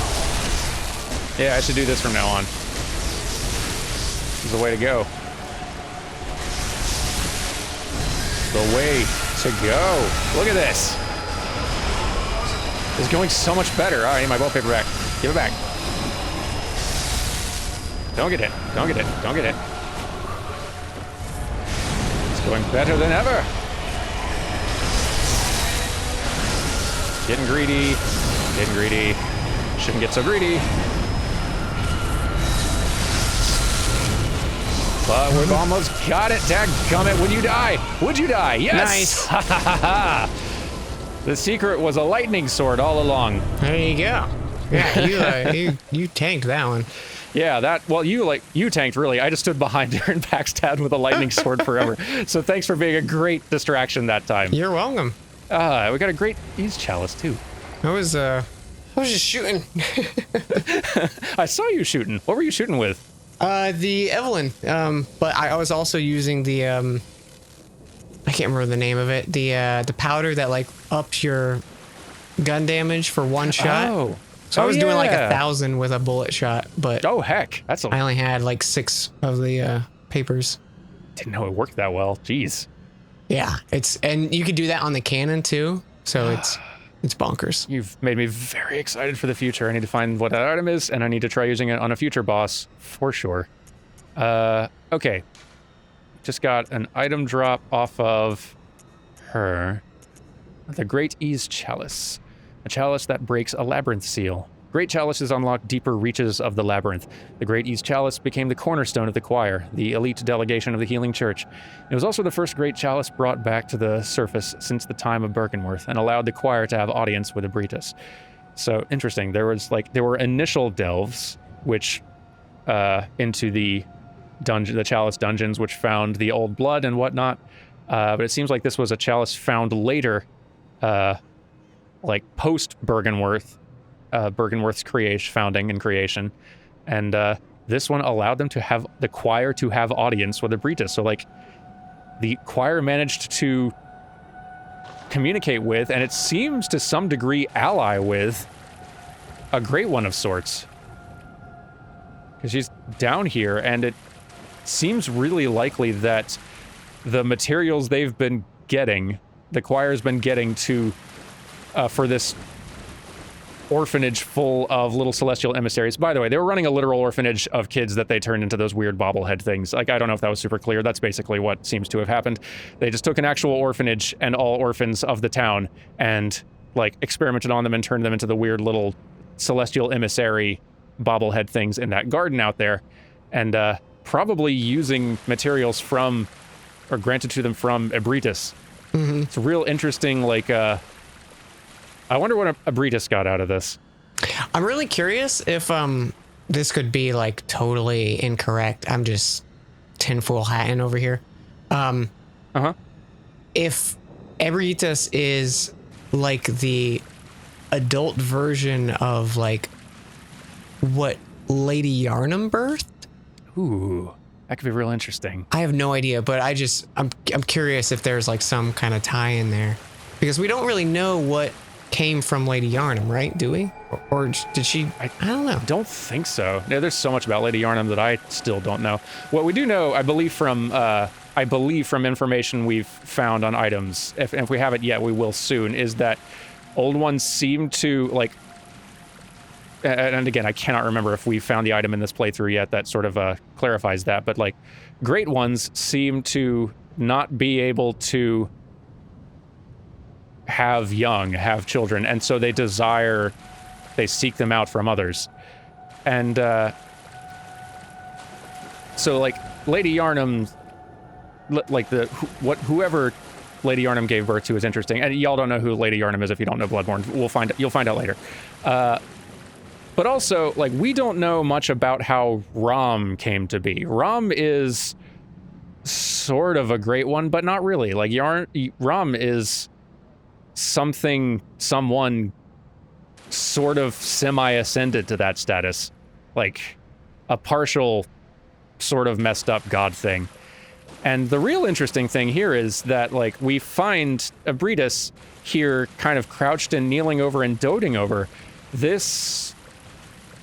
Yeah, I should do this from now on. This is the way to go. The way to go. Look at this. It's going so much better. I need my Bolt Paper back. Give it back. Don't get hit. Don't get hit. Don't get hit. It's going better than ever. Getting greedy. Getting greedy. Shouldn't get so greedy. But we've almost got it. Dadgummit. Would you die? Would you die? Yes! Nice. The secret was a lightning sword all along. There you go. Yeah, you tanked that one. Yeah, you tanked, really. I just stood behind her and backstabbed with a lightning sword forever. So thanks for being a great distraction that time. You're welcome. We got a great Ease Chalice, too. I was just shooting. I saw you shooting. What were you shooting with? The Evelyn. But I was also using the, I can't remember the name of it. The powder that, like, ups your gun damage for one shot. Oh. So I was doing like 1,000 with a bullet shot, but oh heck, I only had like 6 of the papers. Didn't know it worked that well. Jeez. Yeah, and you could do that on the cannon too, so it's bonkers. You've made me very excited for the future. I need to find what that item is, and I need to try using it on a future boss for sure. Okay. Just got an item drop off of her. The Great Ease Chalice. A chalice that breaks a labyrinth seal. Great chalices unlock deeper reaches of the labyrinth. The Great Ease Chalice became the cornerstone of the choir, the elite delegation of the Healing Church. It was also the first great chalice brought back to the surface since the time of Berkenworth, and allowed the choir to have audience with Ebrietas. So, interesting. There were initial delves, which, into the chalice dungeons, which found the old blood and whatnot. But it seems like this was a chalice found later, like post Berkenworth, Berkenworth's founding and creation, and this one allowed them to have the choir to have audience with Ebrietas. So like the choir managed to communicate with, and it seems to some degree ally with, a great one of sorts. Because she's down here, and it seems really likely that the materials they've been getting, the choir's been getting to for this orphanage full of little celestial emissaries. By the way, they were running a literal orphanage of kids that they turned into those weird bobblehead things. Like, I don't know if that was super clear. That's basically what seems to have happened. They just took an actual orphanage and all orphans of the town and, like, experimented on them and turned them into the weird little celestial emissary bobblehead things in that garden out there. And probably using materials from, or granted to them from, Ebrietas. Mm-hmm. It's real interesting, like, I wonder what Ebrietas got out of this. I'm really curious if this could be like totally incorrect. I'm just tinfoil hatting over here. If Ebrietas is like the adult version of like what Lady Yarnum birthed. Ooh, that could be real interesting. I have no idea, but I'm curious if there's like some kind of tie in there, because we don't really know what came from Lady Yarnum, right? Do we? Or did she? I don't know. Don't think so. Yeah, there's so much about Lady Yarnum that I still don't know. What we do know, I believe from information we've found on items, if we haven't yet, we will soon, is that old ones seem to, like, and again, I cannot remember if we found the item in this playthrough yet that sort of clarifies that, but like, great ones seem to not be able to have children, and so they seek them out from others. And so like Lady Yarnum, like whoever Lady Yarnum gave birth to is interesting. And y'all don't know who Lady Yarnum is if you don't know Bloodborne. You'll find out later. But also, like, we don't know much about how Rom came to be. Rom is sort of a great one, but not really. Like, Rom is someone sort of semi-ascended to that status. Like, a partial sort of messed up god thing. And the real interesting thing here is that, like, we find Ebrietas here kind of crouched and kneeling over and doting over this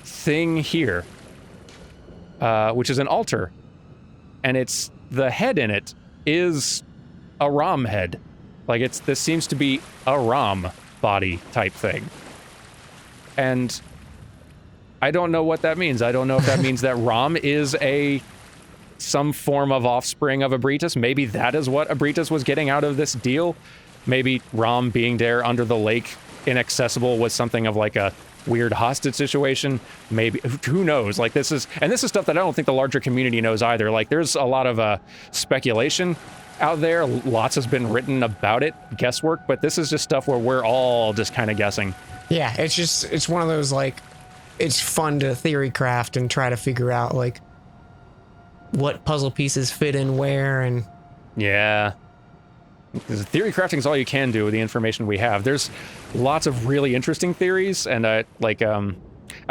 thing here, which is an altar. And the head in it is a Rom head. Like, this seems to be a Rom body type thing. And I don't know what that means. I don't know if that means that Rom is some form of offspring of Ebrietas. Maybe that is what Ebrietas was getting out of this deal. Maybe Rom being there under the lake, inaccessible, was something of like a weird hostage situation. Maybe, who knows? Like, this is stuff that I don't think the larger community knows either. Like, there's a lot of speculation out there. Lots has been written about it, guesswork, but this is just stuff where we're all just kind of guessing. Yeah, it's one of those, like, it's fun to theory craft and try to figure out, like, what puzzle pieces fit in where. And yeah, because theory crafting is all you can do with the information we have. There's lots of really interesting theories, and I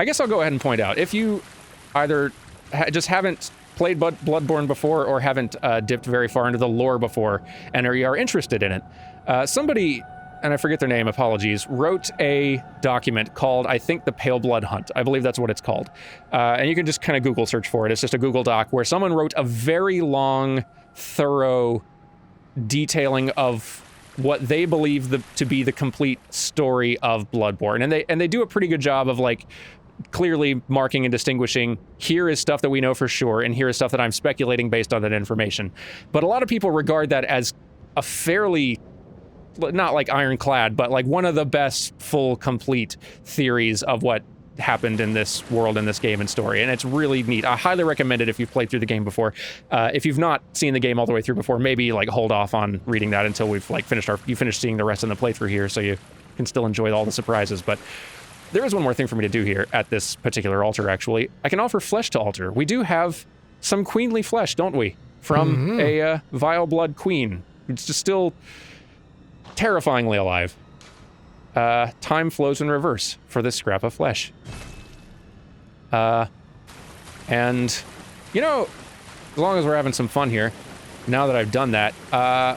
guess I'll go ahead and point out, if you either just haven't played Bloodborne before or haven't dipped very far into the lore before and are interested in it, somebody, and I forget their name, apologies, wrote a document called, I think, the Pale Blood Hunt. I believe that's what it's called. And you can just kind of Google search for it. It's just a Google Doc where someone wrote a very long, thorough detailing of what they believe to be the complete story of Bloodborne. And they do a pretty good job of, like, clearly marking and distinguishing, here is stuff that we know for sure, and here is stuff that I'm speculating based on that information. But a lot of people regard that as a fairly, not like ironclad, but like one of the best full, complete theories of what happened in this world, in this game and story. And it's really neat. I highly recommend it if you've played through the game before. If you've not seen the game all the way through before, maybe like hold off on reading that until we've like finished seeing the rest of the playthrough here, so you can still enjoy all the surprises. But there is one more thing for me to do here at this particular altar, actually. I can offer flesh to altar. We do have some queenly flesh, don't we? From a vile blood queen. It's just still terrifyingly alive. Time flows in reverse for this scrap of flesh. And, you know, as long as we're having some fun here, now that I've done that, I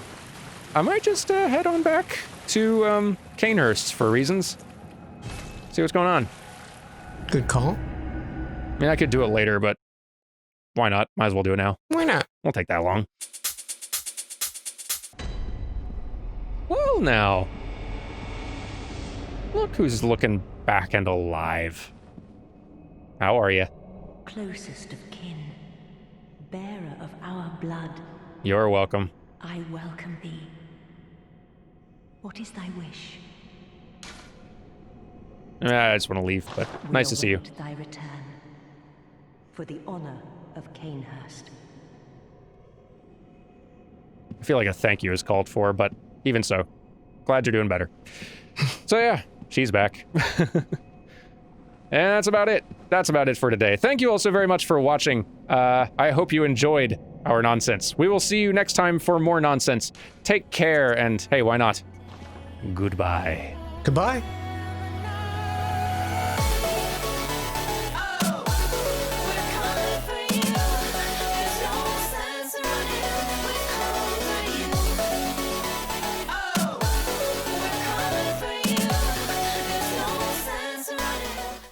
might just head on back to Canehurst for reasons. See what's going on. Good call. I mean, I could do it later, but why not? Might as well do it now. Why not? Won't take that long. Well, now. Look who's looking back and alive. How are you? Closest of kin, bearer of our blood, You're welcome. I welcome thee. What is thy wish? I just want to leave, but nice to see you. We await thy return, for the honor of Canehurst. I feel like a thank you is called for, but even so, glad you're doing better. So yeah, she's back. And that's about it. That's about it for today. Thank you all so very much for watching. I hope you enjoyed our nonsense. We will see you next time for more nonsense. Take care, and hey, why not? Goodbye. Goodbye.